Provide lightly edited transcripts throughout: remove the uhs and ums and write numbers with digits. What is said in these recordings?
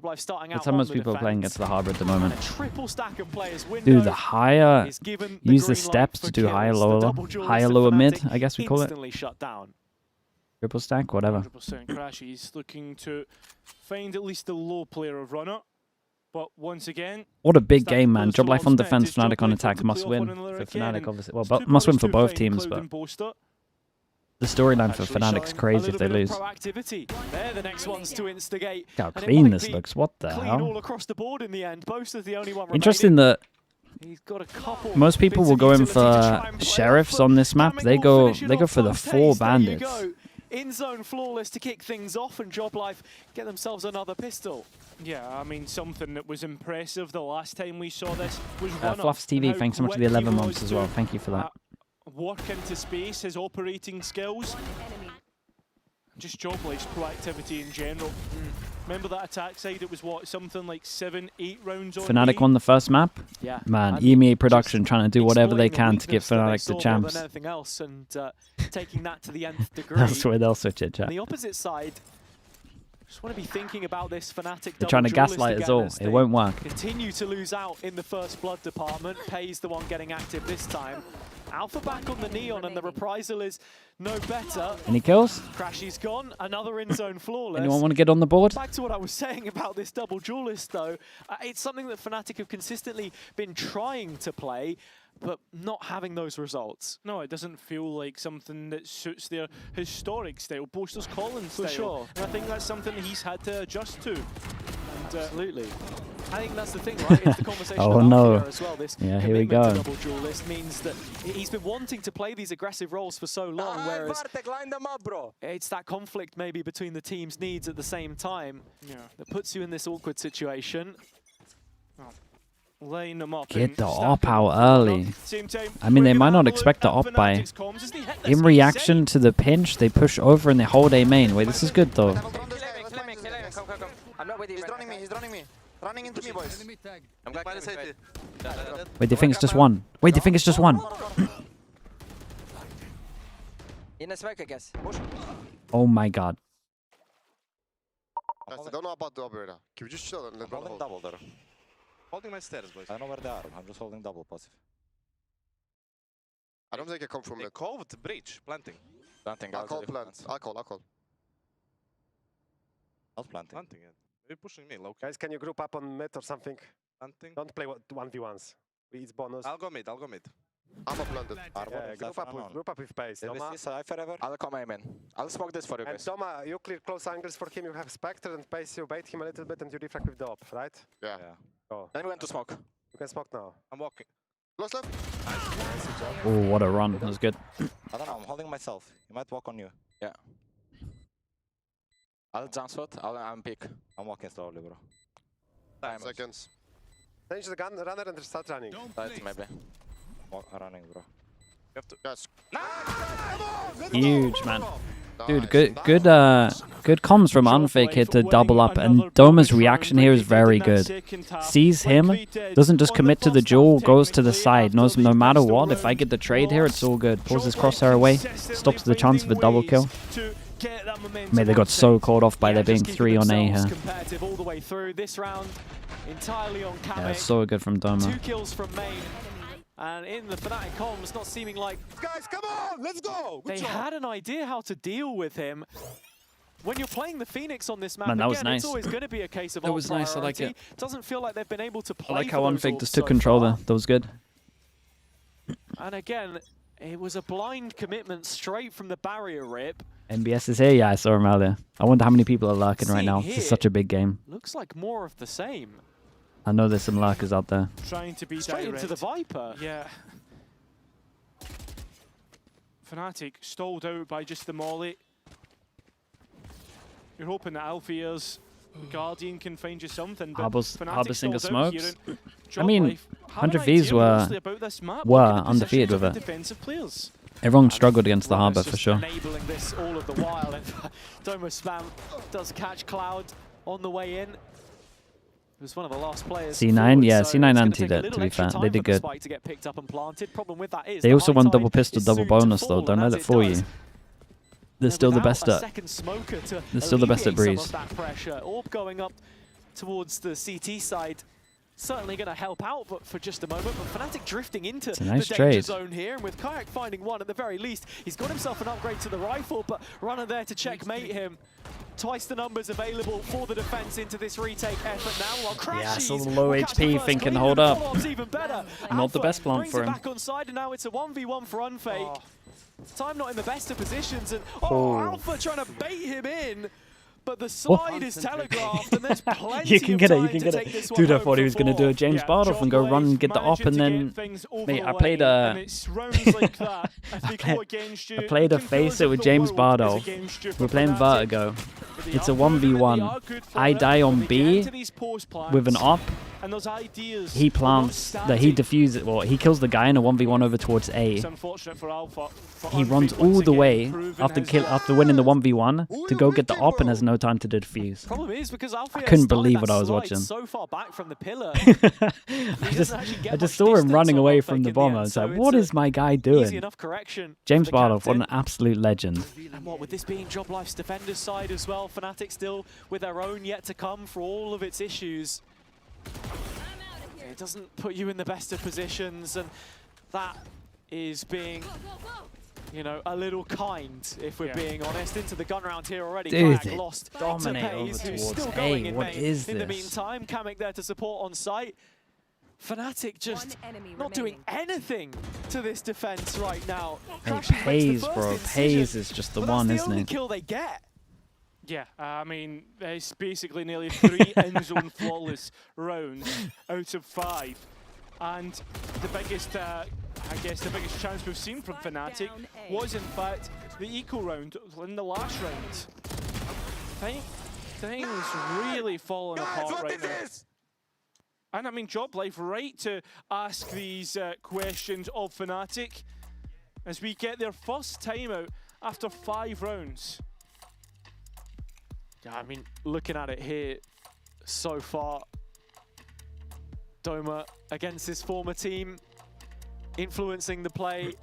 That's how most people are playing against the Harbor at the moment. Dude, Dude, the higher, use the steps to do higher, lower, mid, I guess we call it. Triple stack, whatever. 100% Crash. He's looking to find at least the low player of runner. But once again, what a big game, man. JOBLIFE on defense, FNATIC on attack. Must win for FNATIC, obviously. Well, but must win for both teams, but the storyline for FNATIc's crazy if they lose. They're the next ones to instigate. Look how clean this looks. What the hell? All across the board in the end. Boast is the only one interesting that he's got a couple most people will go in for sheriffs on this map. They go for the 4 bandits. In zone flawless to kick things off, and JOBLIFE get themselves another pistol. Yeah, I mean, something that was impressive the last time we saw this was runner. Fluffs TV, thanks so much for the 11 months as well. Thank you for that. Work into space, his operating skills, just JOBLIFE's proactivity in general. Remember that attack side? It was what, something like 7, 8 rounds on. FNATIC won the first map. Yeah, man. EMEA production trying to do whatever they can to give FNATIC the champs. Anything else, and taking that to the nth degree. That's where they'll switch it, chat. On the opposite side, just want to be thinking about this FNATIC. They're trying to gaslight us all. It won't work. Continue to lose out in the first blood department. Pay's the one getting active this time. Alpha back on the Neon, and the reprisal is no better. Any kills? Crashy's gone. Another in-zone flawless. Anyone want to get on the board? Back to what I was saying about this double duelist, though. It's something that FNATIC have consistently been trying to play, but not having those results. No, it doesn't feel like something that suits their historic style, Boaster's Collins style. For sure. And I think that's something that he's had to adjust to. And, absolutely. I think that's the thing, right? It's the conversation oh no! As well. This yeah, here we go. Double duelist means that he's been wanting to play these aggressive roles for so long, whereas it's that conflict maybe between the team's needs at the same time that puts you in this awkward situation. Line them up. Get the op out early. I mean, they might not expect the op by. In reaction to the pinch, they push over and they hold A main. Wait, this is good though. I'm not with you. He's running me. He's running me. Running into me, boys. I'm going to safety. Wait, they think it's just one. Wait, they think it's just one. In a smoke, I guess. Oh my god. I don't know about the operator. Can we just chill and let holding double there. Holding my stairs, boys. I don't know where they are. I'm just holding double passive. I don't think I come from the cove to breach. Planting. Planting. I'll call plant. I'll call. Not planting. Planting, yeah. They're pushing me, low. Guys, can you group up on mid or something? Planting. Don't play 1v1s. It's bonus. I'll go mid. I'll go mid. I'm a planted. Yeah, group up with pace. I'll come aim in. I'll smoke this for you guys. And Doma, you clear close angles for him. You have Spectre and pace. You bait him a little bit and you refract with the op, right? Yeah. Go. Then we went to smoke. You can smoke now. I'm walking. Close left. Oh, what a run. That was good. I don't know. I'm holding myself. He might walk on you. Yeah. I'll jump shot. I'm pick. I'm walking slowly, bro. 10 seconds. Change the gun, runner, and start running. Right, maybe. Running, bro. You have to. Guys. Huge, man. Dude, good comms from Unfake here to double up, and Doma's reaction here is very good. Sees him, doesn't just commit to the duel, goes to the side, knows no matter what, if I get the trade here, it's all good. Pulls his crosshair away, stops the chance of a double kill. Mate, they got so caught off by there being 3 on A here. Yeah, so good from Doma. 2 kills from main. And in the FNATIC comms, not seeming like... Guys, come on! Let's go! They had an idea how to deal with him. When you're playing the Phoenix on this map, man, that was again, nice. It's always going to be a case of that was nice, I like it. Doesn't feel like they've been able to play. I like how Unfake just took control there. That was good. And again, it was a blind commitment straight from the barrier rip. NBS is here? Yeah, I saw him earlier. I wonder how many people are lurking right now. This is such a big game. Looks like more of the same. I know there's some lurkers out there. Trying to be straight direct. into the Viper. Yeah. FNATIC stalled out by just the molly. You're hoping that Alfea's Guardian can find you something. Harbour Singer smokes. I mean, 100 Vs were undefeated with it. Defensive players. Everyone struggled against the Harbour for sure. Enabling this all of the while. Doma spam does catch Cloud on the way in. It was one of the last players. C9, forward, yeah, so C9 antied it, to be fair. They did good. To get picked up and planted. Problem with that is they also won double pistol, double bonus though. Don't let it fool you. They're still the best at. They're still the best at Breeze. Orb going up towards the CT side. Certainly going to help out, but for just a moment. But FNATIC drifting into a nice the danger trade. zone here, and with Kayak finding one at the very least, he's got himself an upgrade to the rifle, but Runner there to checkmate him. Twice the numbers available for the defense into this retake effort now. While Crashies Yeah, so low will catch the HP first thinking, clean, hold and up. follow-up's even better. Not the Alpha best plan brings for it him. back on side, and now it's a 1v1 for Unfake. Oh. Time not in the best of positions, and Oh. Alpha trying to bait him in. But the slide is telegraphed, and there's plenty You can of get it, time you can to get take it. this one Dude, I home thought he for was going to do a four. James Bardoff and go run and get the op, and then mate, I played a I played a Face It with James Bardo. We're playing Vertigo. It's a 1v1. I die on B with an op. And those ideas He plants, he defuses, well, he kills the guy in a 1v1 over towards A. It's unfortunate for Alpha. He runs all the way after winning the 1v1 to go get the op and has no time to defuse. Problem is because Alfie I couldn't started believe that what I was slide watching. so far back from the pillar. I just saw him running away from the bomb. I was like, what is my guy Easy doing? enough correction. James for the Bardoff, what an captain. absolute legend. And what with this being JOBLIFE's defender's side as well, FNATIC still with their own yet to come for all of its issues. It doesn't put you in the best of positions, and that is being, you know, a little kind, if we're being honest. Into the gun round here already. Dude, Kayak lost to dominate Pays, over who's towards still A. going in What main. is In the this? meantime, Kamek there to support on site. FNATIC just not doing anything to this defense right now. Hey, Crashies makes the Pays, first bro. incision, Pays is just the but one, that's isn't the only it? kill they get. Yeah, I mean, it's basically nearly 3 end-zone flawless rounds out of 5. And the biggest, I guess, the biggest chance we've seen from FNATIC was, in fact, the eco round in the last round. Things really falling apart right now. And I mean, JOBLIFE right to ask these questions of FNATIC as we get their first timeout after 5 rounds. Yeah, I mean, looking at it here so far, Doma against his former team, influencing the play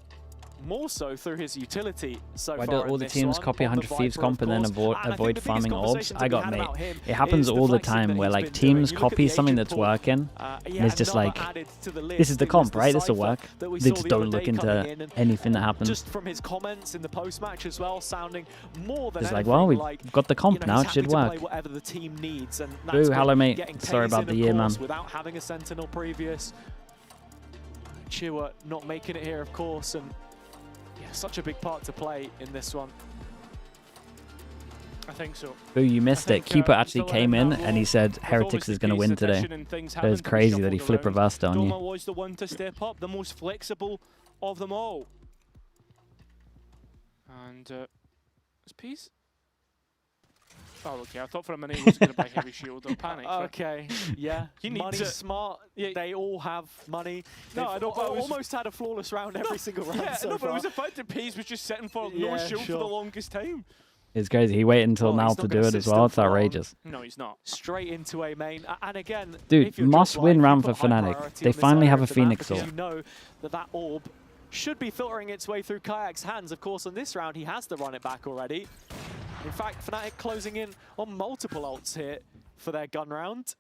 more so through his utility so Why far. do all in the this teams one, copy on the 100 Thieves Viper, comp and then of course. And I think avoid the biggest farming orbs? conversation I to be got had mate. about him It happens is the all the flexing time that where he's like been doing. teams You look at copy the something agent that's pool, working, yeah, and it's just another like, added to the this list. is the It was comp, right? This will Cypher work. that we They saw just the don't other look day coming into in, and anything that happens. just from his comments in the post-match as well, sounding more than It's like, anything well, we've like, got the comp you know, now, he's it should happy to work. play whatever the team needs, and Ooh, that's hello, been mate. getting Sorry Pays about in, the of year, man. course, without having a Sentinel previous. Chua not making it here, of course, and yeah, such a big part to play in this one. I think so. Ooh, you missed it. Keeper actually still came in in that and he role, said with Heretics obviously is going to Pays' win today. addition and things So having it's to be crazy that he shuffled flip around. reversed on Doma you. was the one to step up, the most flexible of them all. And is Pays? Oh, okay. I thought for a minute he was going to buy heavy shield or panic. Okay, yeah. You need money to- smart. Yeah. They all have money. No, They've I know, but I was- almost had a flawless round every single round Yeah, so no, but far. it was the fact that Pays was just sitting for no Yeah, shield for sure. the longest time. It's crazy. He waited until Well, now he's to not do gonna it sit as well. still It's for long. outrageous. No, he's not. Straight into a main. And again, Dude, if you're must-win JOBLIFE, round you for put high Fnatic. priority They on this finally area have a of the map Phoenix because orb. you know that orb should be filtering its way through Kayak's hands. Of course, on this round, he has to run it back already. In fact, Fnatic closing in on multiple ults here for their gun round.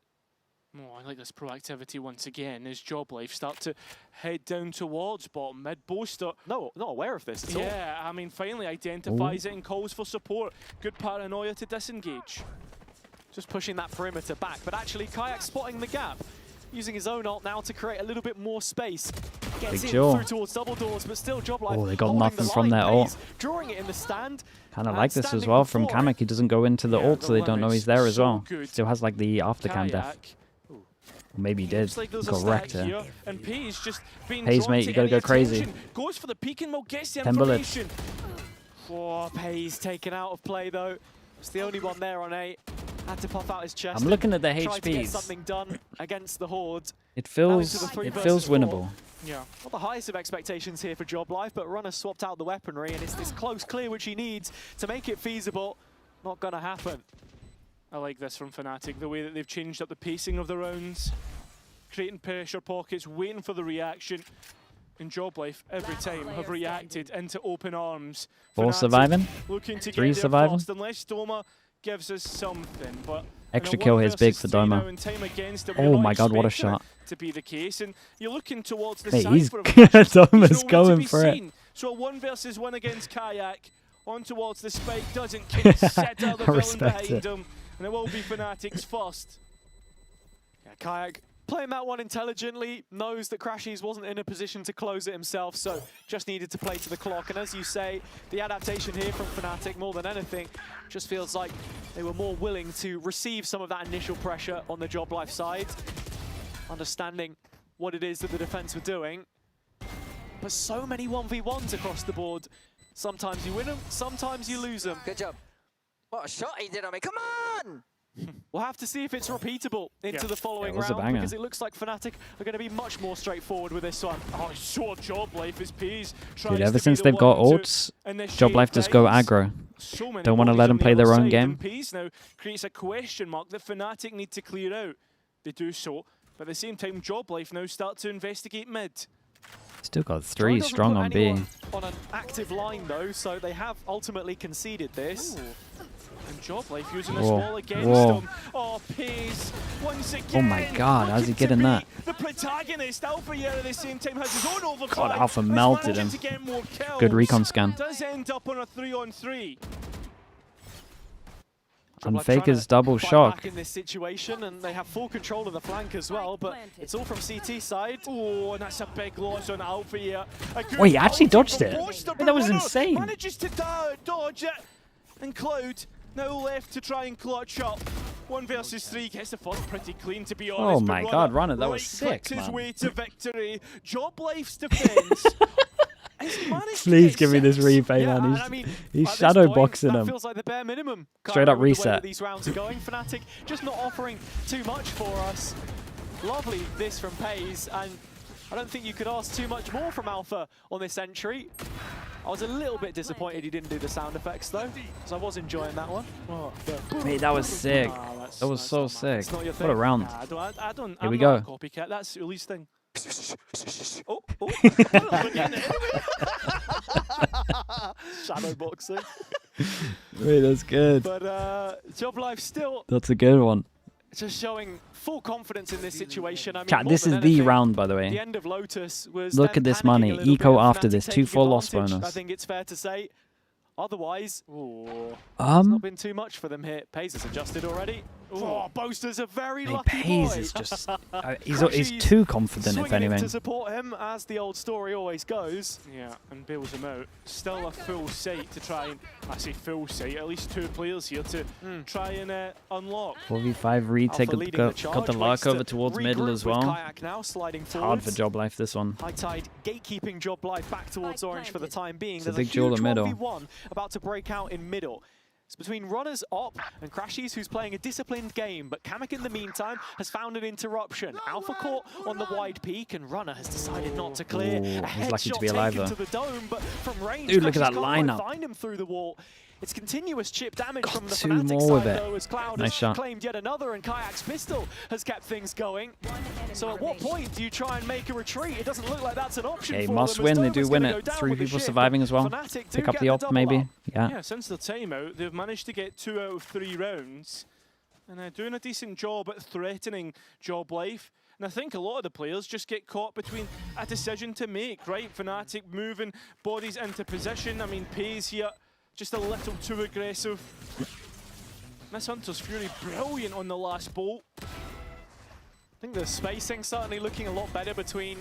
Oh, I like this proactivity once again as JOBLIFE start to head down towards bottom mid. Boaster, No, not aware of this at all. yeah, I mean, finally identifies it and calls for support. Good paranoia to disengage. Just pushing that perimeter back, but actually Kayak spotting the gap. Using his own ult now to create a little bit more space. Gets Big in jaw. through towards double doors, but still JOBLIFE Oh, they got holding nothing the from line. their ult. Pays drawing it in the stand. Kind of and like this as standing well from before it. Kamek. He doesn't go into the Yeah, ult, the so they don't know he's there as limit's well. so good. Still has like the aftercam death. Kayak, Maybe he did. looks like there's a Got stack wrecked here. here, and Pays just being Pays, drawn mate, to you gotta any go crazy. attention. Goes for the peek and will gets the 10 bullets. information. Oh, Pays taken out of play though. It's the only one there on 8. Had to puff out his chest. I'm looking at the Tried to get HPs. something done against the Horde. It Now feels into the 3 it feels versus 4. winnable. Yeah. Not the highest of expectations here for JOBLIFE, but Runner swapped out the weaponry, and it's this close clear which he needs to make it feasible. Not gonna happen. I like this from Fnatic, the way that they've changed up the pacing of the rounds, creating pressure pockets, waiting for the reaction. And JOBLIFE every time have reacted into open arms. 4 Fnatic surviving. looking to 3 get there surviving. first, unless Doma gives us something, but Extra kill here is big for Doma. Oh my god, what a shot. To be the case, and you're looking towards the Hey, side he's for Doma's going for it. So a 1v1 against Kayak, on towards the spike, doesn't set out the villain behind him, and it will be FNATIC's first. Yeah, Kayak playing that one intelligently, knows that Crashies wasn't in a position to close it himself, so just needed to play to the clock. And as you say, the adaptation here from FNATIC, more than anything, just feels like they were more willing to receive some of that initial pressure on the JOBLIFE side, understanding what it is that the defense were doing. But so many 1v1s across the board. Sometimes you win them, sometimes you lose them. Good job. What a shot he did on me. Come on! We'll have to see if it's repeatable into the following it was a round, banger. because it looks like FNATIC are going to be much more straightforward with this one. Oh, so JOBLIFE is P's. Dude, ever since they've got ults, JOBLIFE just go aggro. Don't want to let them play their own game. P's now creates a question mark that FNATIC need to clear out. They do so, but at the same time, JOBLIFE now start to investigate mid. Still got 3 strong on B. On an active line though, so they have ultimately conceded this. Ooh. And JOBLIFE using a wall against them. Oh, Pace once again. Oh my god, how's he getting that? The protagonist, Alpha here at the same time has his own overtime. God, Alpha melted him. Good recon scan. Does end up on a 3-on-3. And Faker's double shock. Back in this situation, and they have full control of the flank as well, but it's all from CT side. Oh, and that's a big loss on Alpha here. Oh, he actually dodged it. That was insane. Manages to dodge it, and Cloud now left to try and clutch up. 1 versus 3 gets the first pretty clean, to be honest. Oh my god, Runner, that was sick, his man. way to victory. JOBLIFE's defense. Please give me this replay, man. He's shadow boxing him. Feels like the bare minimum. Straight up reset. The way that these rounds are going. FNATIC just not offering too much for us. Lovely this from Paze, and I don't think you could ask too much more from Alpha on this entry. I was a little bit disappointed he didn't do the sound effects though, because I was enjoying that one. Mate, that was sick. That was so sick. What a round. I don't. Here we go. Copycat. That's Uli's thing. Oh. Shadow boxing. Wait, that's good. But JOBLIFE still That's a good one. just showing full confidence in this situation. I mean, Cat, more this than is the anything, round, by the the way. end of Lotus was Look them at this panicking money. a little Eco bit, after FNATIC this. taking 2-4 loss advantage, bonus. I think it's fair to say. Otherwise, it's Um, not been too much for them here. Paze has adjusted already. Oh, Boaster's a very Hey, lucky Paze boy. is just... he's too confident, if Swinging in anything. to support him, as the old story always goes. Yeah, and bails him out. Still a full site to try and, I say full site, at least 2 players here to try and unlock. 4v5 retake Alpha leading the got charge, the waits lark over to towards middle regroup as with well. Kayak now, sliding Hard for forwards. JOBLIFE, this one. High Tide gatekeeping JOBLIFE back towards orange for the time being. It's a There's big duel huge in middle. 1v1 about to break out in middle. It's between Runners Op and Crashies, who's playing a disciplined game, but Kamek in the meantime has found an interruption. Alpha caught on the wide peak, and Runner has decided not to clear. Ooh, A he's lucky to headshot be alive, taken though. to the dome, but from range, Dude, look at Crashies that can't quite lineup. find him through the wall. It's continuous chip damage from the 2 FNATIC more side, with it. though, as Cloud Nice has shot. claimed yet another, and Kayak's pistol has kept things going. So at what point do you try and make a retreat? It doesn't look like that's an option Okay, for must them, win. as They Dome do is win gonna it. go down 3 with the people ship, surviving as well. FNATIC do Pick up get the op, double maybe. up. Yeah. Yeah, since their timeout, they've managed to get 2 out of 3 rounds. And doing a decent job at threatening JOBLIFE. And I think a lot of the players just get caught between a decision to make, right? FNATIC moving bodies into position. I mean, Paze here, just a little too aggressive. Miss Hunter's Fury, brilliant on the last bolt. I think the spacing certainly looking a lot better between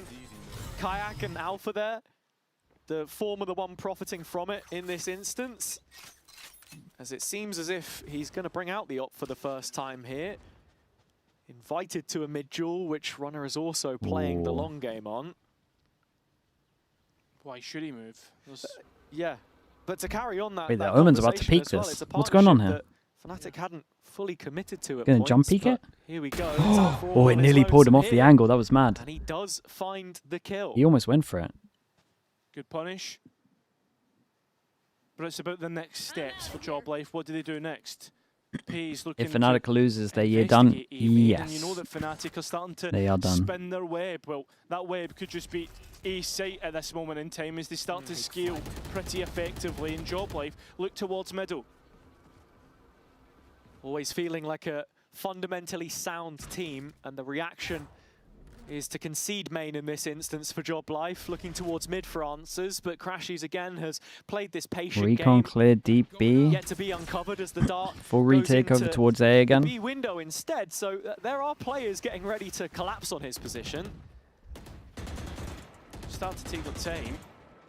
Kayak and Alpha there. The former, the one profiting from it in this instance. As it seems as if he's going to bring out the op for the first time here. Invited to a mid-duel, which Runner is also playing the long game on. Why should he move? Yeah, but to carry on that. Wait, that the Omen's about to conversation peek as well, this. it's a What's going on here? partnership that FNATIC hadn't fully committed to at Gonna points, jump peek but it? Here we go. It's out for Oh, all it on nearly his pulled him lonesome off the here, angle. That was mad. and he does find the kill. He almost went for it. Good punish. But it's about the next steps for JOBLIFE. What do they do next? Paze looking If FNATIC loses, they're done. investigate EMEA, Yes. And you know that FNATIC are starting to They are done. spin their web. Well, that web could just be a site at this moment in time as they start to scale pretty effectively. And JOBLIFE look towards middle. Always feeling like a fundamentally sound team, and the reaction is to concede main in this instance for JOBLIFE, looking towards mid for answers, but Crashies again has played this patient Recon game. clear deep B. Yet to be uncovered as the dart Full goes retake over into towards A again. the B window instead, so there are players getting ready to collapse on his position. Start to take the time.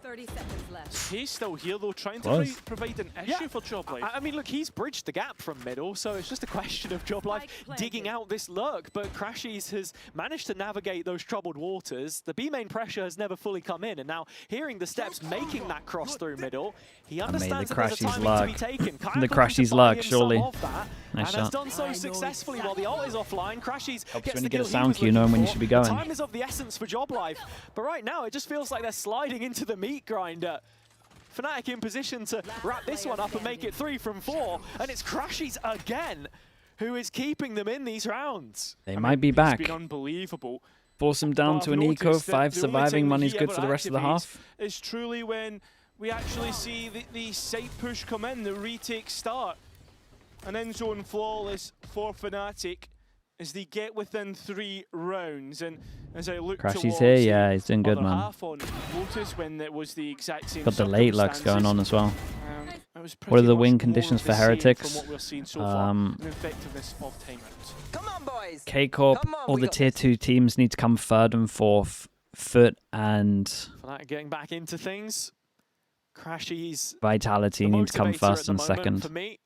30 seconds left. He's still here though, trying to Close. provide an issue for JOBLIFE. I mean, look, he's bridged the gap from middle, so it's just a question of JOBLIFE digging out this lurk. But Crashies has managed to navigate those troubled waters. The B main pressure has never fully come in, and now hearing the steps making that cross through middle, he understands that there's a timing to be taken. The Crashies lurk, surely. And Nice has shot. done so successfully while the ult is offline. Crashies Helps gets when the you get a kill he sound was cue knowing when you looking should be for. going. Time is of the essence for JOBLIFE, but right now it just feels like they're sliding into the meat grinder. FNATIC in position to wrap this one up and make it 3 from 4, and it's Crashies again who is keeping them in these rounds. They might be back. It's been unbelievable. Force him down But to I've an eco. noticed that 5 the only surviving. time Money's he good ever for the rest of the activates half. is truly when we actually see the side push come in, the retake start. An end zone flawless for FNATIC as they get within 3 rounds. And as I look Crashies towards here, the yeah, he's doing good, other man. half on Lotus when it was the exact same Got the late lurks going on as well. it was What are pretty the much win more conditions of for the same Heretics? From what we're seeing so far, the effectiveness of timeouts. Come on, boys. K-Corp, Come on, all we the got tier this. 2 teams need to come 3rd and 4th. Foot and FNATIC getting back into things. Crashies Vitality the need to come motivator 1st at the and moment 2nd. for me.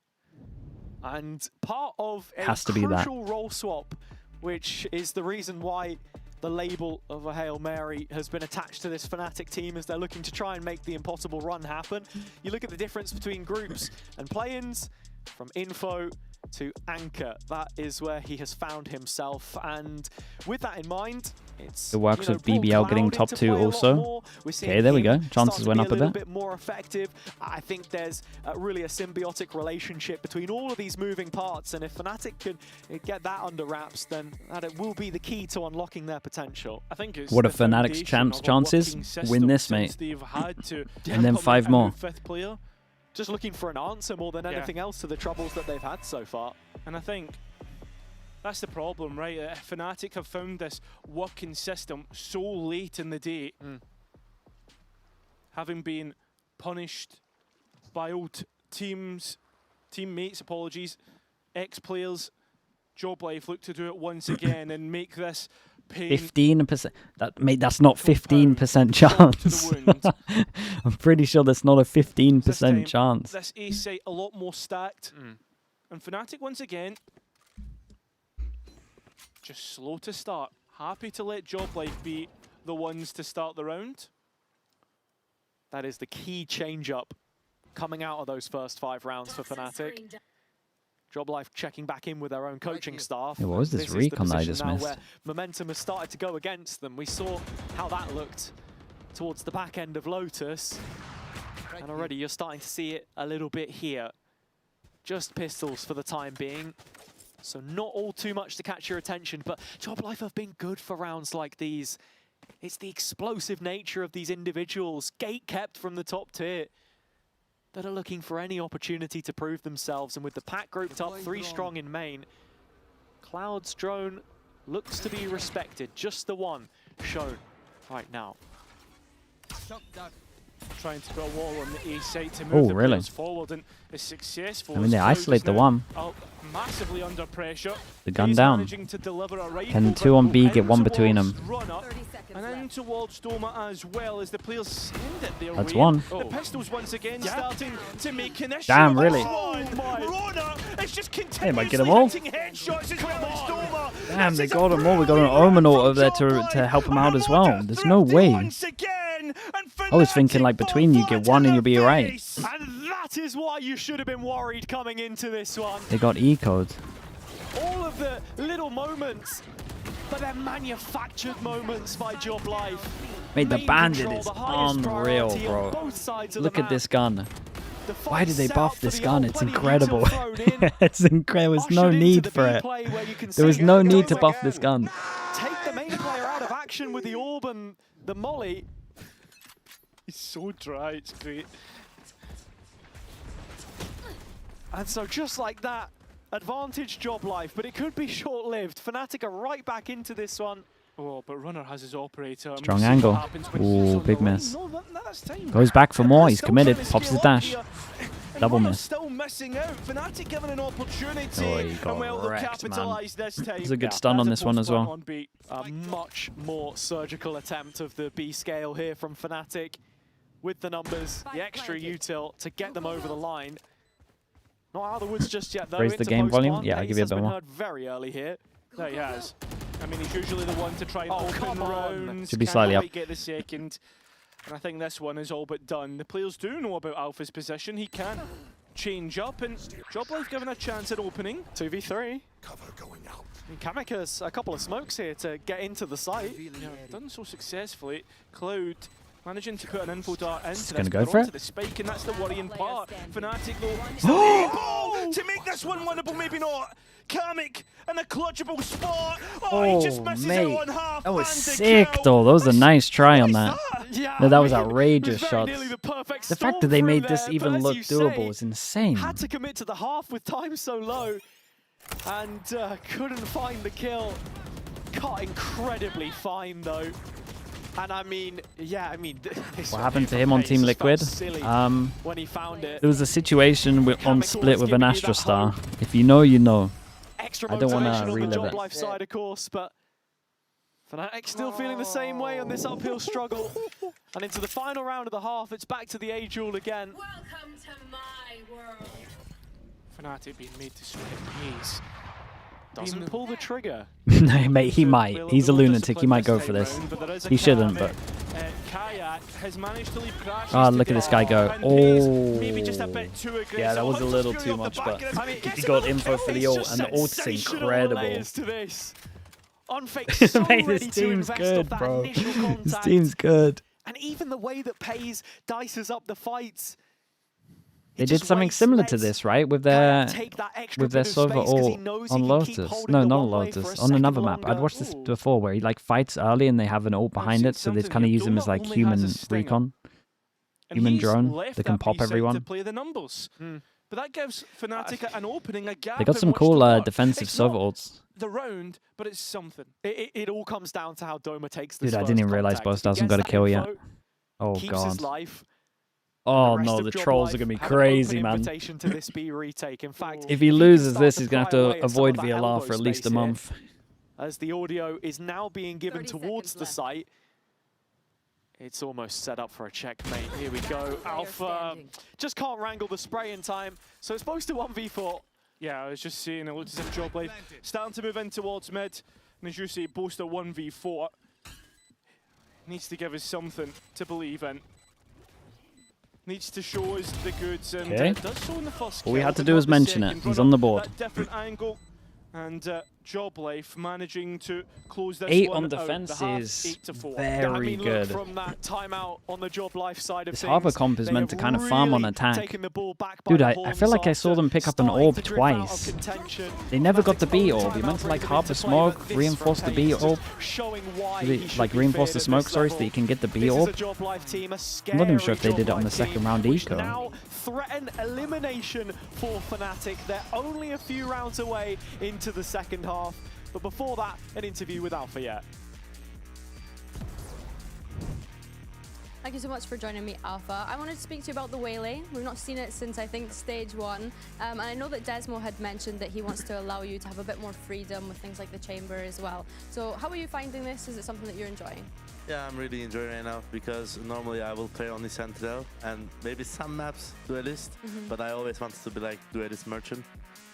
And part of a Has to be that. crucial role swap, which is the reason why the label of a Hail Mary has been attached to this FNATIC team as they're looking to try and make the impossible run happen. You look at the difference between groups and Playins, from info to anchor. That is where he has found himself, and with that in mind, it's It works with brought BBL getting Cloud top into 2 play a lot also. more. We're seeing Okay, there we him go. Chances start to went be up a little bit. more effective. I think there's really a symbiotic relationship between all of these moving parts, and if FNATIC can get that under wraps, then that it will be the key to unlocking their potential. I think it's What are the FNATIC's foundation of a chances? working system Win this, since mate. They've had to And then come 5 in more. and move 5th player. Just looking for an answer more than anything else to the troubles that they've had so far. And I think that's the problem, right? FNATIC have found this working system so late in the day, having been punished by old teammates, apologies, ex-players. JOBLIFE look to do it once again and make this pain 15%. That's not compound 15% salt to chance. the wound. I'm pretty sure that's not a This time, 15% chance. This A site a lot more stacked. And FNATIC once again, just slow to start. Happy to let JOBLIFE be the ones to start the round. That is the key change-up coming out of those first 5 rounds for FNATIC. JOBLIFE checking back in with their own coaching staff. Yeah, what was this is the recon that I position just now missed? where momentum has started to go against them. We saw how that looked towards the back end of Lotus. And already you're starting to see it a little bit here. Just pistols for the time being. So not all too much to catch your attention, but JOBLIFE have been good for rounds like these. It's the explosive nature of these individuals, gate-kept from the top tier, that are looking for any opportunity to prove themselves. And with the pack grouped up 3 strong in main, Cloud's drone looks to be respected. Just the one shown right now. Trying to put a wall on the A site to move the really? players forward, and is successful. I mean, as they Cloud isolate is the now one. out massively under pressure. The gun He's down. managing to deliver a rifle, Can but 2 on B in get 1 between towards them? Runner, 30 seconds and in left. towards Doma as well as the players send it their That's way. one. The pistols once again starting to make an issue. Damn, really? Oh my! Runner is just They might get continuously them all. hitting headshots as well as Doma. Damn, This they is got a them all. We got an brilliant Omen round over there for to JOBLIFE. help them out as And well. Water There's no thrifty way. once again, and I was thinking, FNATIC like, between you fall get flat 1 to and the you'll be right. face. And that is why you should have been worried coming into this one. They got eco'd. All of the little moments, but they're manufactured moments by JOBLIFE. Mate, the Main bandit control, is the highest unreal, priority on bro. both sides of Look the at map. this gun. The fight Why did they set buff up for this the gun? ult, It's plenty of incredible. util thrown in. It's incredible. There's no Ushered into need the for B it. play where you can There was see no it need to goes buff again. this gun. Take the main player out of action with the orb and the molly. He's so dry, it's great. And so just like that, Advantage JOBLIFE, but it could be short-lived. FNATIC are right back into this one. Oh, but Runner has his operator. Strong angle. Ooh, big miss. Goes back for more. He's committed. Pops his dash. Double miss. Still missing out. FNATIC given an opportunity. Oh, he got and well, they'll wrecked, man. capitalise this time. There's a good stun on this one as well. A much more surgical attempt of the B scale here from FNATIC. With the numbers, the extra util to get them over the line. Not out of the woods just yet, though. Raise the game volume? Yeah, I'll give you a bit more. Heard very early here. No, he has. I mean, he's usually the one to try and open rounds. Should be slightly up. Get the second. And I think this one is all but done. The players do know about Alpha's position. He can change up, and JOBLIFE given a chance at opening. 2v3. Cover going out. And Kamika's a couple of smokes here to get into the site. Yeah, done so successfully. Cloud managing to put an info dart into Just gonna go for it. the spike, and that's the worrying part. FNATIC though, to make this one winnable, maybe not. Kamik in a clutchable spot. Oh, he just misses it on half. That was sick, though. That was a nice try on that. Yeah, No, that was outrageous shots. The The fact that they made this even look doable is insane. Had to commit to the half with time so low, and couldn't find the kill. Cut incredibly fine though. And I mean, yeah, I mean, What happened to him on Team Liquid? When he found it. There was a situation on split with an Astra Star. If you know, you know. Extra I don't want motivation to on the relive JOBLIFE it. side, of course, but FNATIC still feeling the same way on this uphill struggle. And into the final round of the half, it's back to the A-Duel again. Welcome to my world. FNATIC being made to sweat knees. Doesn't pull the trigger. No, mate, he might. He's a lunatic. He might go for this. He shouldn't, but... Kayak has managed to leave Crash. Oh, look at this guy go. Oh. Maybe just a bit too aggressive. Yeah, that was a little too much, but he got info for the ult, and the ult's incredible. Mate, this team's good, bro. This team's good. And even the way that PaYS dices up the fights. They did something similar to this, right? With their Sova ult on Lotus. No, not on Lotus. On another map. I'd watched this before where he like fights early and they have an ult behind it, so they kind of use him as like human recon. Human drone that can pop everyone. But that gives FNATIC an opening, a gap. They got some cool defensive Sova ults. The round, but it's something. It all comes down to how Doma takes this. Dude, I didn't even realize Boast hasn't got a kill yet. Oh, God. Oh no, the trolls are going to be crazy, man. To this B retake. In fact, if he loses this, he's going to have to avoid VLR for at least a month. As the audio is now being given towards the site, it's almost set up for a checkmate. Here we go. Alpha just can't wrangle the spray in time, so it's supposed to 1v4. Yeah, I was just saying, it looks as if JOBLIFE starting to move in towards mid. And as you see, Boaster 1v4. Needs to give us something to believe in. Needs to show us the goods, and does so in the first All we kill, had to but do not was the mention second. it. He's on the board. That different angle, and JOBLIFE managing to close this 8 one on defense out. is 8-4. very good. From that timeout on the JOBLIFE side of This things, Harbor comp is meant to kind of farm on attack. Dude, I feel like I saw them pick up an orb twice. They never got the B orb. You meant to like Harbor smoke, reinforce the B orb. Like reinforce the smoke, sorry, so that you can get the B orb. I'm not even sure if they did it on the second round eco. Now threaten elimination for FNATIC. They're only a few rounds away into the second half. But before that, an interview with Alpha yet. Thank you so much for joining me, Alpha. I wanted to speak to you about the Waylay. We've not seen it since, I think, stage 1. And I know that Desmo had mentioned that he wants to allow you to have a bit more freedom with things like the chamber as well. So how are you finding this? Is it something that you're enjoying? Yeah, I'm really enjoying it right now because normally I will play only Sentinel and maybe some maps Duelist, but I always wanted to be like Duelist Merchant.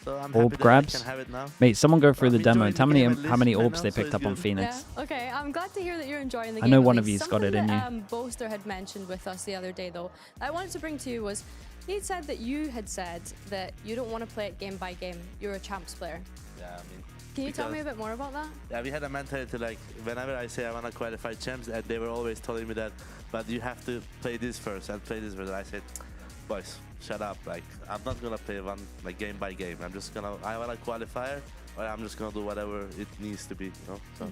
So I'm Orb happy grabs. that I can have it now. Mate, someone go through the demo. Tell me enjoying how many right orbs now, they so picked it's up on good. Phoenix. Yeah, okay. I'm glad to hear that you're enjoying the game. I know at one of least. you's got it in you. Boaster had mentioned with us the other day, though, that I wanted to bring to you was, he said that you had said that you don't want to play it game by game. You're a champs player. Yeah, I mean. Can you tell me a bit more about that? Yeah, we had a mentality like whenever I say I want to qualify champs, and they were always telling me that, but you have to play this first and play this first. I said, boys, shut up. Like, I'm not gonna play one like game by game. I want a qualifier, or I'm just gonna do whatever it needs to be. You know? So.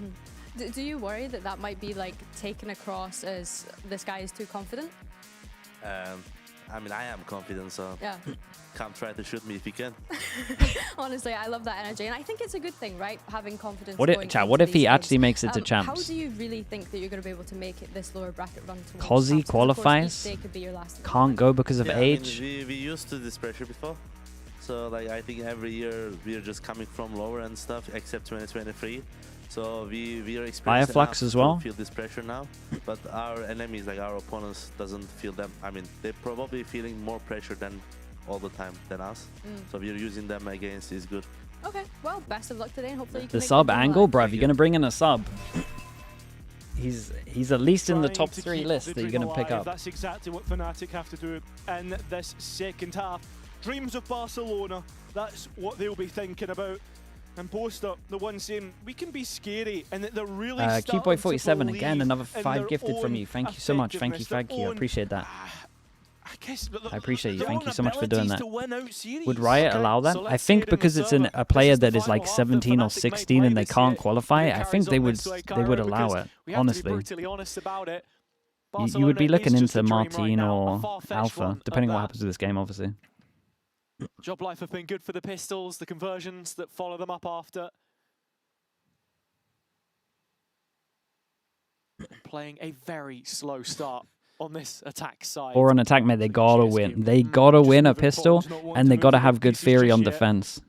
Do you worry that that might be like taken across as this guy is too confident? I mean, I am confident, so Yeah. come try to shoot me if you can. Honestly, I love that energy, and I think it's a good thing, right? Having confidence. What going if, chat, into what if these he actually games. makes it to How champs? do you really think that you're going to be able to make it this lower bracket run towards Cause he champs? 'Cause of course qualifies, each day could be your last can't go because of Yeah, I mean, age. we used to this pressure before. So like I think every year we are just coming from lower and stuff, except 2023. So we are experiencing Fireflux as well. feel this pressure now, but our enemies, like our opponents, doesn't feel them. I mean, they're probably feeling more pressure than all the time than us. So we're using them against is good. Okay, well, best of luck today, and hopefully you can The make sub it through angle, alive. bro. If you're gonna bring in a sub, he's at least in the Trying top to 3 keep list the that you're dream gonna pick alive. up. That's exactly what FNATIC have to do in this second half. Dreams of Barcelona, that's what they'll be thinking about. And Boaster, the one saying, we can be scary, and that they're really starting to Keyboy47 again, believe another in 5 their gifted from own you. Thank you so much. Thank you, effectiveness, I appreciate that. I guess I appreciate you. their Thank own you so much for doing abilities that. to win out series. Would Riot Okay, allow that? so I let's see it think in the because it's server. a This player is the that is final like half. 17 or FNATIC may 16 play and they this can't year. qualify. It I carries think on they would this way, they would Cairo, allow because it. we have to be Honestly, brutally honest about it. you would Barcelona be looking is just into a dream right Martin now, a or far-fetched Alpha, one depending at on what that. happens to this game, obviously. JOBLIFE have been good for the pistols, the conversions that follow them up after. Playing a very slow start on this attack side. Or on attack, mate, they gotta win. They gotta win a pistol, and they gotta have good theory on defense.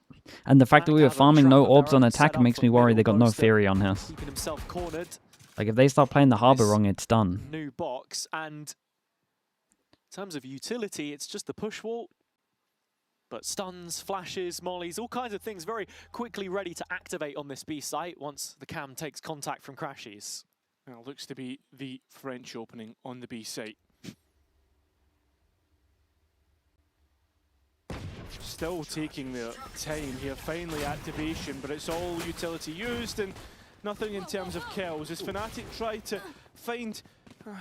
And the fact that we were farming no orbs on attack makes me worry they got no theory on here. Keeping himself cornered. Like, if they start playing the Harbor wrong, it's done. New box, and in terms of utility, it's just the push wall. But stuns, flashes, mollies, all kinds of things very quickly ready to activate on this B site once the cam takes contact from Crashies. Now, looks to be the French opening on the B site. Still taking their time here, finally activation, but it's all utility used and nothing in terms of kills. As FNATIC try to find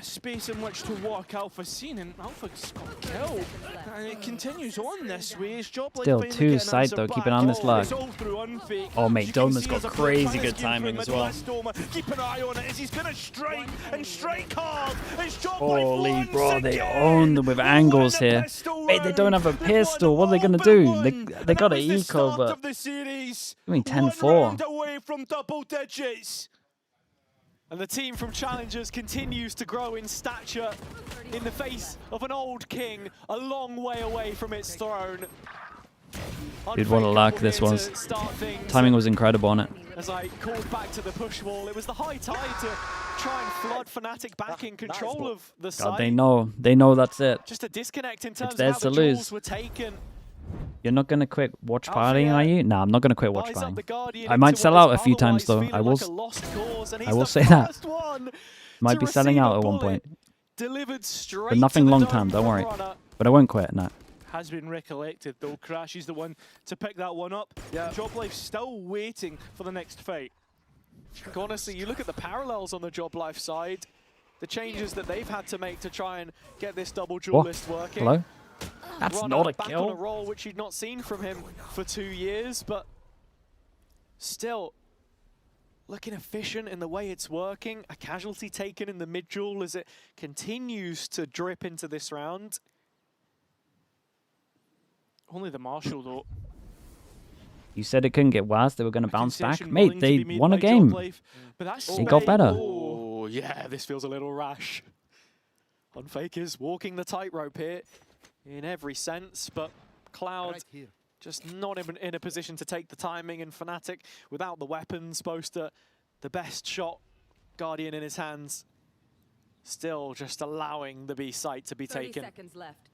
space in which to walk, Alpha's seen, and Alpha's got a kill. And it continues on this way. Still 2 side though, keep it on this lag. Oh mate, Doma's got crazy good timing as well. Keep an eye on it as he's going to strike and strike hard. Holy bro, they own them with angles here. Wait, they don't have a pistol. What are they gonna do? They got an eco, but I mean 10-4. Away from double digits. And the team from Challengers continues to grow in stature in the face of an old king a long way away from its throne. Dude, what a luck this was. Timing was incredible on it. As I called back to the push wall, it was the high tide to try and flood FNATIC back in control of the site. God, they know that's it. Just a disconnect in terms of theirs how the to lose. jewels were taken. You're not gonna quit watch partying, are you? Nah, I'm not gonna quit watch Buys up partying. the Guardian I might into sell what out is a few times though. otherwise I feeling will. like a lost cause, and I he's will the say that. first one Might to be selling receive out a at one bullet point, delivered straight but nothing to the long dome term. Don't from worry. Runner. But I won't quit. Nah. Has been recollected though. Crash is the one to pick that one up. Yeah. JOBLIFE still waiting for the next fight. Honestly, you look at the parallels on the JOBLIFE side, the changes that they've had to make to try and get this double duelist working. Hello? That's Runner not a back kill. on a roll which you'd not seen from him for 2 years, but still looking efficient in the way it's working. A casualty taken in the mid duel as it continues to drip into this round. Only the Marshal though. You said it couldn't get worse. They were gonna bounce back. Concession Mate, willing to they be made won a by game. JOBLIFE, but that's It got better. Oh, yeah, this feels a little rash. Unfake is walking the tightrope here in every sense, but Cloud just not in a position to take the timing, and FNATIC without the weapons, Boaster, the best shot, Guardian in his hands, still just allowing the B site to be 30 taken. seconds left.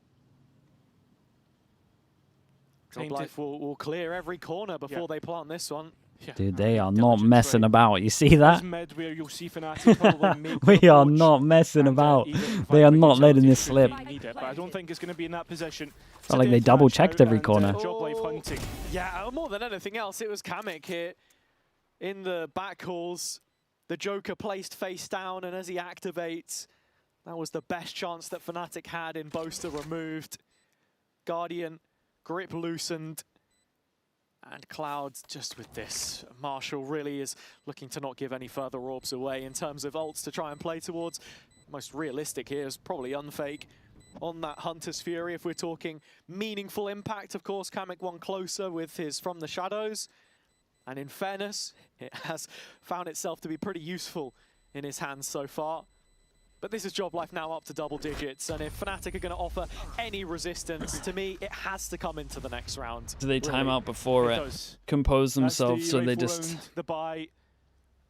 JOBLIFE will clear every corner before they plant this one. Yeah. Dude, they are not messing about. You see that? Mid where you'll see FNATIC probably make We the are approach not messing and, about. even fight They are for not letting utility this should slip. they need it, but I don't think it's going to be in that position. Felt like they Today, double Flash checked out every and, corner. JOBLIFE hunting. Yeah, more than anything else, it was Kamek here in the back halls. The Joker placed face down, and as he activates, that was the best chance that FNATIC had in Boaster removed. Guardian, grip loosened, and Cloud just with this. Marshall really is looking to not give any further orbs away in terms of ults to try and play towards. Most realistic here is probably Unfake. on that Hunter's Fury. If we're talking meaningful impact, of course, Kamek one closer with his From the Shadows. And in fairness, it has found itself to be pretty useful in his hands so far. But this is JOBLIFE now up to double digits, and if FNATIC are going to offer any resistance, to me, it has to come into the next round. Do they time out before it, compose themselves, so they just the buy,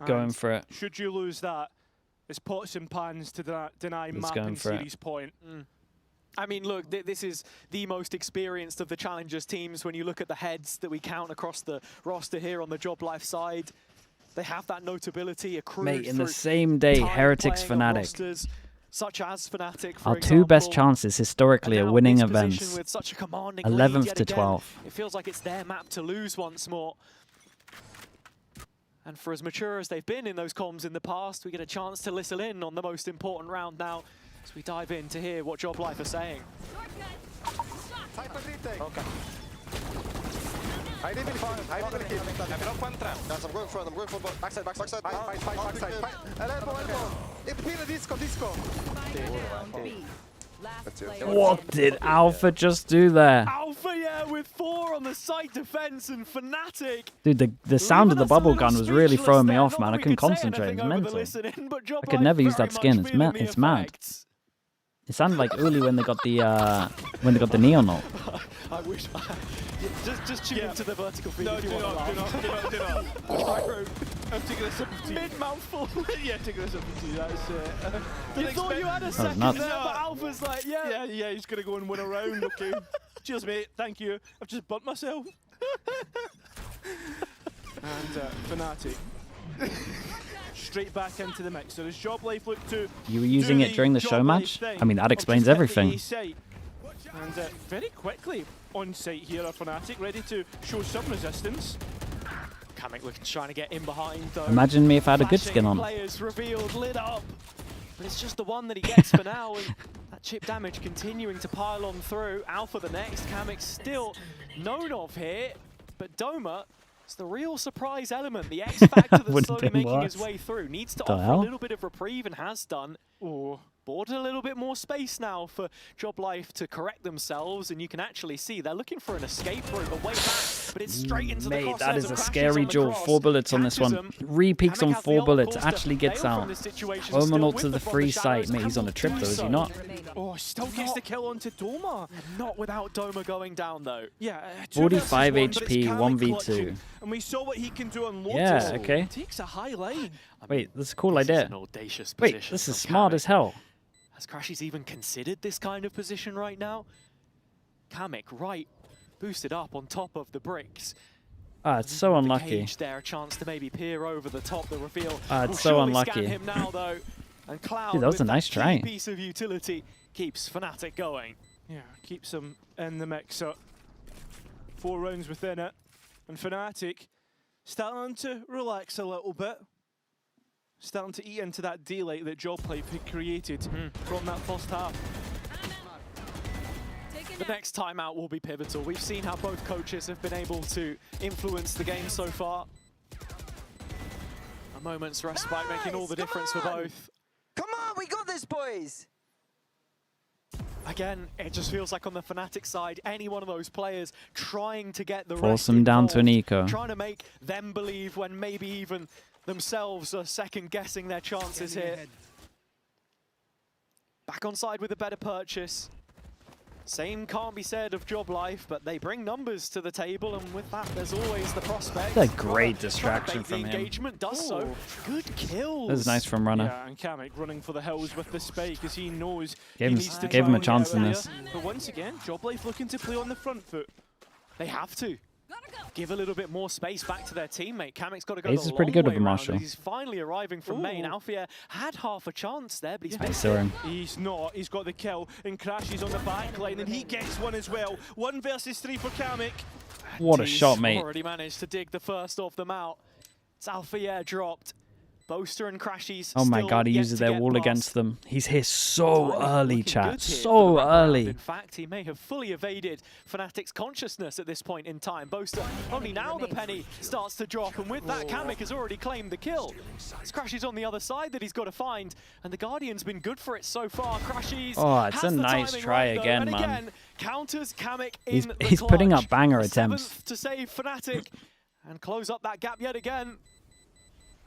going for it? Should you lose that, it's pots and pans to deny map and series point. I mean, look, this is the most experienced of the Challengers teams when you look at the heads that we count across the roster here on the JOBLIFE side. They have that notability accrued. Mate, in the same day, Heretics FNATIC. Such as FNATIC, for Our example, two best chances historically are winning events. With such a commanding 11th to 12th. It feels like it's their map to lose once more. And for as mature as they've been in those comms in the past, we get a chance to listen in on the most important round now as we dive in to hear what JOBLIFE are saying. Okay. I didn't find it. I didn't keep it. Guys, I'm going for Backside. Fight. Elbow. Disco. What did Alpha just do there? Alpha, yeah, with 4 on the site defense, and FNATIC. Dude, the sound of the bubble gun was really throwing me off, man. I couldn't concentrate. It's mental. I could never use that skin. It's mad. It sounded like early when they got the neon ult. I wish. Just tune into the vertical feed. No, if you do want not. I'm taking a sip of tea. Mid-mouthful. Yeah, taking a sip of tea, that's it. You thought you had a second nuts. there, but Alpha's like, yeah. Yeah, he's going to go and win a round, okay. Cheers, mate, thank you. I've just burnt myself. And FNATIC. Straight back into the mix. So does JOBLIFE look to... You were using it during the show match? I mean, that explains everything. And very quickly on site here are FNATIC, ready to show some resistance. Kamek trying to get in behind though. Imagine me if I had a good skin on. Players revealed, lit up. But it's just the one that he gets for now. And that chip damage continuing to pile on through. Alpha the next. Kamek still known of here. But Doma, it's the real surprise element. The X factor that's slowly making his way through. Needs to offer a little bit of reprieve and has done. Bought a little bit more space now for JOBLIFE to correct themselves, and you can actually see they're looking for an escape route, a way back, but it's straight into the crosshairs. That is a scary duel. 4 bullets on this one. 3 peaks on 4 bullets. Actually gets out. Omen ult to the free site. Mate, he's on a trip though, is he not? Oh, still gets the kill onto Doma. Not without Doma going down though. Yeah, 45 HP, 1v2. And we saw what he can do on Lotus. Yeah, okay. Takes a high line. Wait, that's a cool idea. An audacious Wait, position this is from smart Kamek. as hell. Has Crashies even considered this kind of position right now? Kamek right, boosted up on top of the bricks. It's so unlucky. There, a chance to maybe peer over the top. The reveal. It's so unlucky. Scan him now, though. And Cloud, dude, that was a with nice that try. Piece of utility keeps FNATIC going. Yeah, keeps him in the mix up. 4 rounds within it, and FNATIC starting to relax a little bit. Starting to eat into that daylight that JOBLIFE had created from that first half. The next timeout will be pivotal. We've seen how both coaches have been able to influence the game so far. A moment's respite making all the difference for both. Come on, we got this, boys! Again, it just feels like on the FNATIC side, any one of those players trying to get the Force them down to an eco. Trying to make them believe when maybe even themselves are second-guessing their chances here. Back on side with a better purchase. Same can't be said of JOBLIFE, but they bring numbers to the table, and with that, there's always the prospect. That's a great distraction from him. Engagement does so. Good kills. That was nice from Runner. Yeah, and Kamek running for the hills with the spike as he knows Gave he him, needs to gave him a try and chance get in out this. there. But once again, JOBLIFE looking to play on the front foot. They have to. Give a little bit more space back to their teammate. Kamek's got to go Ace is pretty good with the Marshall. He's finally arriving from main. Alfia had half a chance there, but he's missed saw it. him. He's not. He's got the kill and Crashies on the back line, and he gets one as well. 1 versus 3 for Kamek. What a He's shot, mate. Already managed to dig the first of them out. It's Alfia dropped. Boaster and Crashies. Oh my still god, he yet uses to their get wall past. against them. He's here so Time early, looking chat. good here for So the background. early. In fact, he may have fully evaded FNATIC's consciousness at this point in time. Boaster, only now the penny starts to drop, and with that, Kamek has already claimed the kill. It's Crashies on the other side that he's got to find, and the Guardian's been good for it so far. Crashies Oh, it's has a the nice timing try right, though, again, and man. again, counters Kamek He's in the putting clutch. up banger A attempts. 7th to save FNATIC and close up that gap yet again.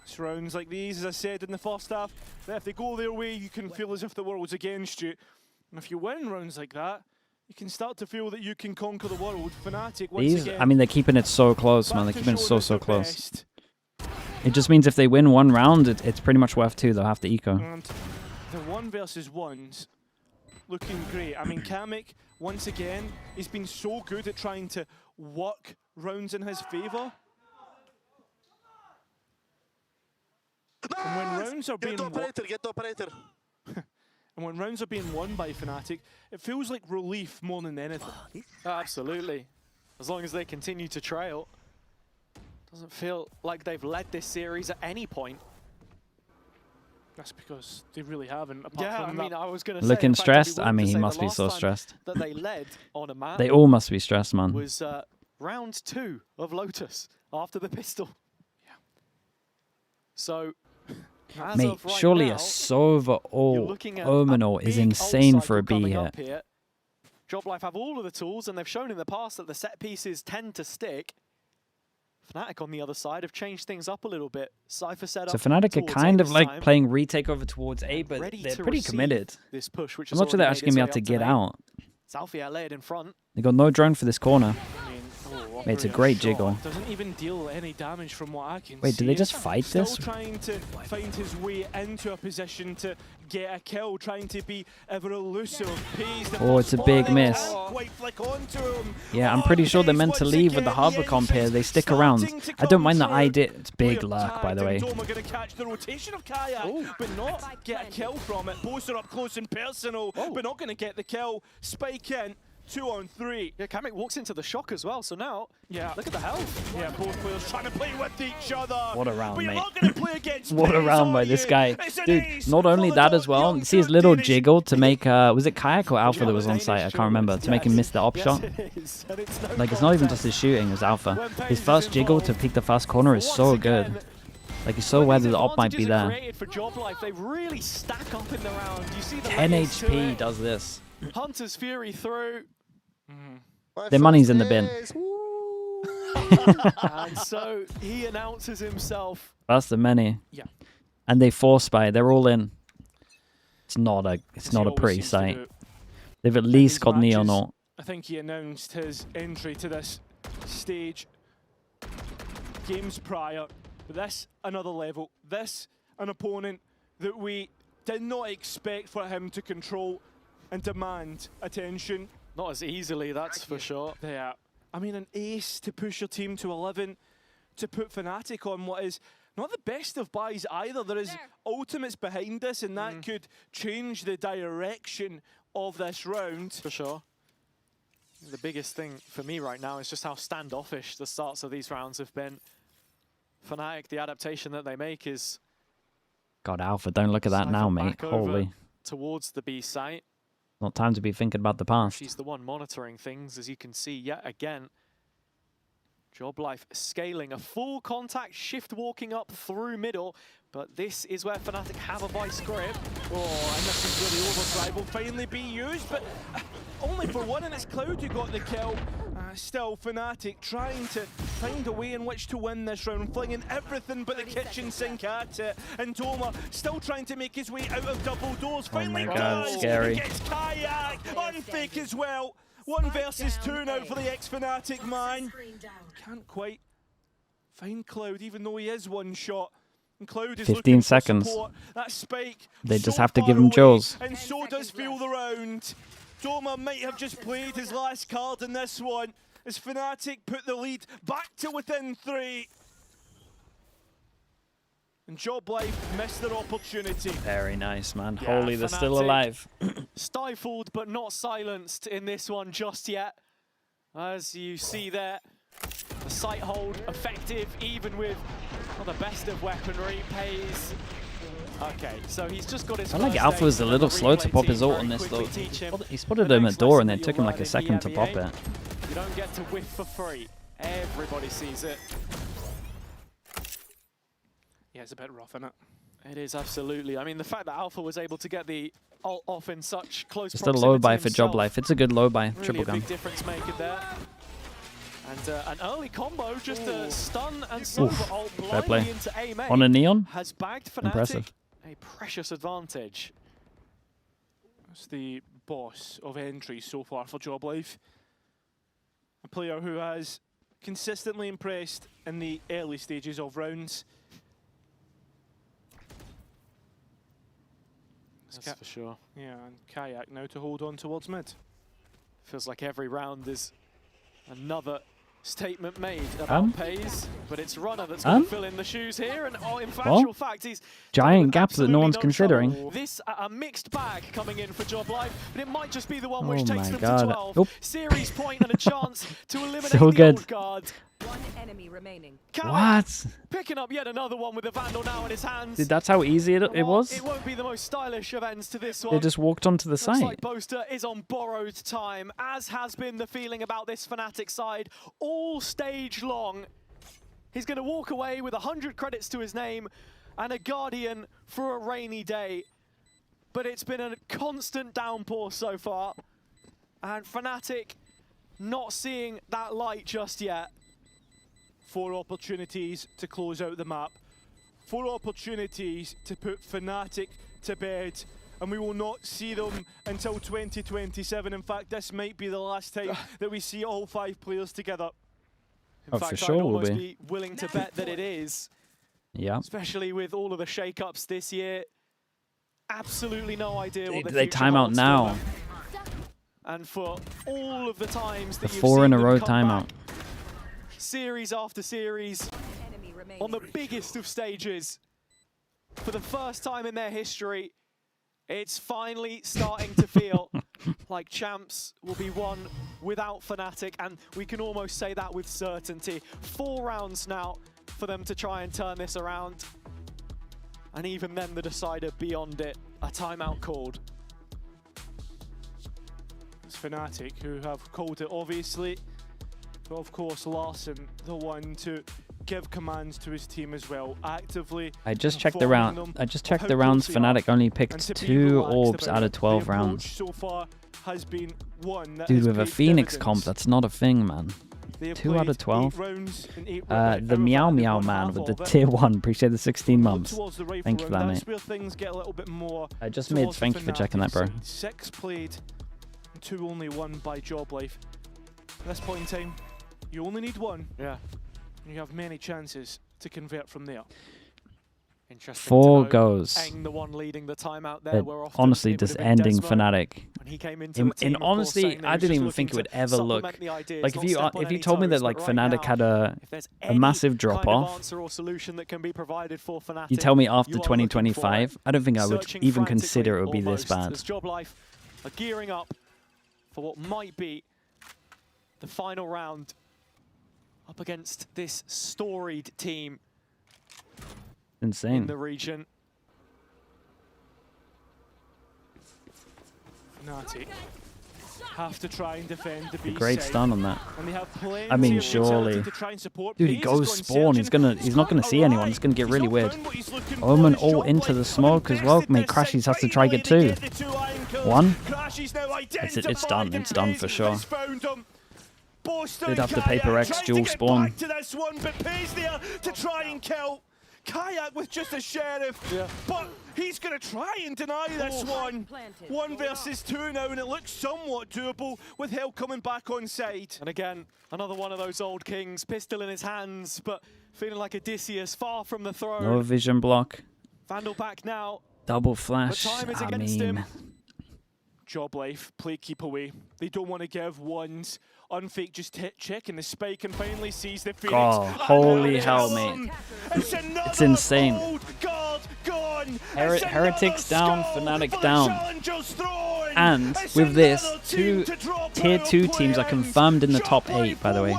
It's rounds like these, as I said in the first half, that if they go their way, you can feel as if the world's against you. And if you win rounds like that, you can start to feel that you can conquer the world. FNATIC, once again, I mean, they're keeping it so close, man. They're back to keeping it show so that they're close. best. It just means if they win one round, it's pretty much worth 2. They'll have to eco. And the 1 versus 1s looking great. I mean, Kamek, once again, he's been so good at trying to work rounds in his favour. And when rounds are being Get the operator. and when rounds are being won by FNATIC, it feels like relief more than anything. Absolutely. As long as they continue to trail. Doesn't feel like they've led this series at any point. That's because they really haven't. Apart Yeah, I from mean, that. I was going to say... Looking in fact, I'd be stressed? I willing mean, to he say must the be last so time stressed. that they led on a map They all must be stressed, man. was round 2 of Lotus after the pistol. Yeah. So, as Mate, of right surely now, a Sova you're or looking at Omenor a is big insane ult for a cycle B coming here. up here. JOBLIFE have all of the tools, and they've shown in the past that the set pieces tend to stick. FNATIC on the other side have changed things up a little bit. Cypher set So up Fnatic are towards kind A of this like time, playing retake over towards A, but ready they're to pretty receive committed. this push, which I'm has not sure they're already actually going to made be able to its get way up out. Zalfia laid in front. They got no drone for this corner. I mean, Mate, it's a operator great shot jiggle. Doesn't even deal any damage from what I can see. Wait, did they just fight Still this? trying to find his way into a position to get a kill, trying to be ever elusive. Pays the Oh, first it's a big one, miss. can't quite flick onto him. Yeah, I'm pretty sure they're meant to leave with the Harbour comp here. They stick around. I don't mind that I did. It's big lurk, by the way. Doma going to catch the rotation of Kayak, but not get a kill from it. Boaster up close and personal, but not going to get the kill. Spike in. 2 on 3. Yeah, Kamek walks into the shock as well, so now, look at the health. Yeah, both players trying to play with each other. What a round, but you're mate. not going to play against What a Playins, round are by this you? guy. It's an Dude, ace not only for that the as well, young see his little Danish. jiggle to make, was it Kayak or Alpha that was on site? I can't remember. To make him miss the op shot. Like, it's not even just his shooting, it's Alpha. His first jiggle to peek the first corner is so good. Like, he's so aware that the op might be there. For JOBLIFE, they really stack up in the round. You see the 10 layers to HP it. does this. Hunter's Fury through. Their money's in the bin. And so he announces himself. That's the many. Yeah. And they force spy. They're all in. It's not a As he always pretty seems to sight. do. They've at In least these got Neon matches, ult. I think he announced his entry to this stage games prior, but this another level. This an opponent that we did not expect for him to control and demand attention. Not as easily, that's for sure. Yeah, I mean an ace to push your team to 11, to put FNATIC on what is not the best of buys either. There is ultimates behind this, and that could change the direction of this round. For sure. The biggest thing for me right now is just how standoffish the starts of these rounds have been. FNATIC, the adaptation that they make is... God, Alpha, don't look at that now, siphon mate. back over Holy. towards the B site. Not time to be thinking about the past. She's the one monitoring things, as you can see yet again. JOBLIFE scaling a full contact shift walking up through middle, but this is where FNATIC have a vice grip. Oh, and this is where the overdrive will finally be used, but only for one, and it's Cloud who got the kill. Still, FNATIC trying to find a way in which to win this round, flinging everything but the kitchen sink at it. And Doma still trying to make his way out of double doors. Finally my God, does. scary. He gets Kayak on fake as well. 1 versus 2 now for the ex-FNATIC man. Can't quite find Cloud, even though he is one shot. And Cloud is 15 looking for seconds. support. That spike They just so have to far give him away, Jules. and so does feel the round. Doma might have just played his last card in this one, as FNATIC put the lead back to within 3. And JOBLIFE missed their opportunity. Very nice, man. Yeah, Holy, they're still FNATIC. alive. Stifled but not silenced in this one just yet. As you see there, the sight hold effective even with Well, the best of weaponry pays. Okay, so he's just got his. I like Alpha was a little slow to pop his ult on this though. He spotted him at door and then took him like a second to pop it. You don't get to whiff for free. Everybody sees it. Yeah, it's a bit rough, isn't it? It is, absolutely. I mean, the fact that Alpha was able to get the ult off in such close Just a proximity low buy for himself, JOBLIFE. It's a good low buy. really Triple a gun. big difference maker there. And an early combo, just a stun and Sova ult Fair blindly play. into A-Main. On a Neon? Has bagged FNATIC Impressive. a precious advantage. That's the boss of entry so far for JOBLIFE. A player who has consistently impressed in the early stages of rounds. That's for sure. Yeah, and Kayak now to hold on towards mid. Feels like every round is another statement made about Pays, but it's Runner that's going to fill in the shoes here. And in actual fact, he's giant gap that no one's considering. trouble. This a mixed bag coming in for JOBLIFE, but it might just be the one which Oh takes my them God. to 12. Oop. Series point and a chance to eliminate So the good. old guard. One enemy remaining. What? Picking up yet another one with a Vandal now in his hands. Dude, that's how easy it was? It won't be the most stylish of ends to this one. They just walked onto the Looks site. like Boaster is on borrowed time, as has been the feeling about this FNATIC side all stage long. He's going to walk away with 100 credits to his name and a Guardian for a rainy day. But it's been a constant downpour so far. And FNATIC not seeing that light just yet. 4 opportunities to close out the map. 4 opportunities to put FNATIC to bed. And we will not see them until 2027. In fact, this might be the last time that we see all 5 players together. In fact, for sure I'd will almost be. be willing to bet that it is. Yeah. Especially with all of the shake-ups this year. Absolutely no idea what the They future time out holds for now. them. And for all of the times that The you've 4 seen in a them row come timeout. back, series after series, Enemy remaining. on the biggest of stages, for the first time in their history, it's finally starting to feel like champs will be won without FNATIC, and we can almost say that with certainty. 4 rounds now for them to try and turn this around. And even then, the decider beyond it, a timeout called. It's FNATIC who have called it, obviously. But of course, Larson, the one to give commands to his team as well, actively. I just checked the informing round. them I just of checked how the rounds. close they are FNATIC only and picked to be 2 relaxed orbs about out of it. 12 The rounds. approach so far has been one that Dude, has with a paid Phoenix comp, dividends. that's not a thing, man. They have 2 out played of 12. 8 rounds in 8 The Meow Meow man with the tier 1. Appreciate the 16 months. Thank you for that, That's mate. where things get a little bit more. I just made. towards the Thank you for checking that, bro. FNATIC side. 6 played, and 2 only won by JOBLIFE. At this point in time, you only need 1. Yeah. And you have many chances to convert from there. Interesting 4 to note, goes. Eng, the one leading the timeout there, It, where often honestly, it would just have been ending Desmo. FNATIC. When he came into In, the team, in of course, honesty, saying that he I was didn't just even looking think it would to ever look supplement the ideas, like not if you step on if you any told me toes, that like but right FNATIC now, had a if there's massive any drop kind of off. answer or solution that can be provided for FNATIC, You tell me after you are looking for it. 2025, I don't think I would Searching even frantically consider it would be this almost, bad. as JOBLIFE are gearing up for what might be the final round up against this storied team in Insane. the region. FNATIC have to try and defend the B Great side. stun on that. And they have plenty I mean, of utility surely. to try and support. Dude, he Pays has goes gone spawn. searching. He's not gonna see anyone. It's gonna get really weird. Omen all into the smoke as well. Mate, Crashies has to try get 2. 1. It's done. It's done for sure. Did have the Paper X dual spawn. To this one, but Pays there to try and kill. Kayak with just a sheriff, but he's going to try and deny this one. 1 versus 2 now, and it looks somewhat doable with Hell coming back on side. And again, another one of those old kings, pistol in his hands, but feeling like Odysseus, far from the throne. No vision block. Vandal back now. Double flash. time is I against mean, him. JOBLIFE, play keep away. They don't want to give ones. Unfake just hit check and the spike and finally sees the Phoenix. Oh, holy hell, mate. It's insane. Heretics down, FNATIC down. And with this, 2 tier 2 teams are confirmed in the top 8, by the way.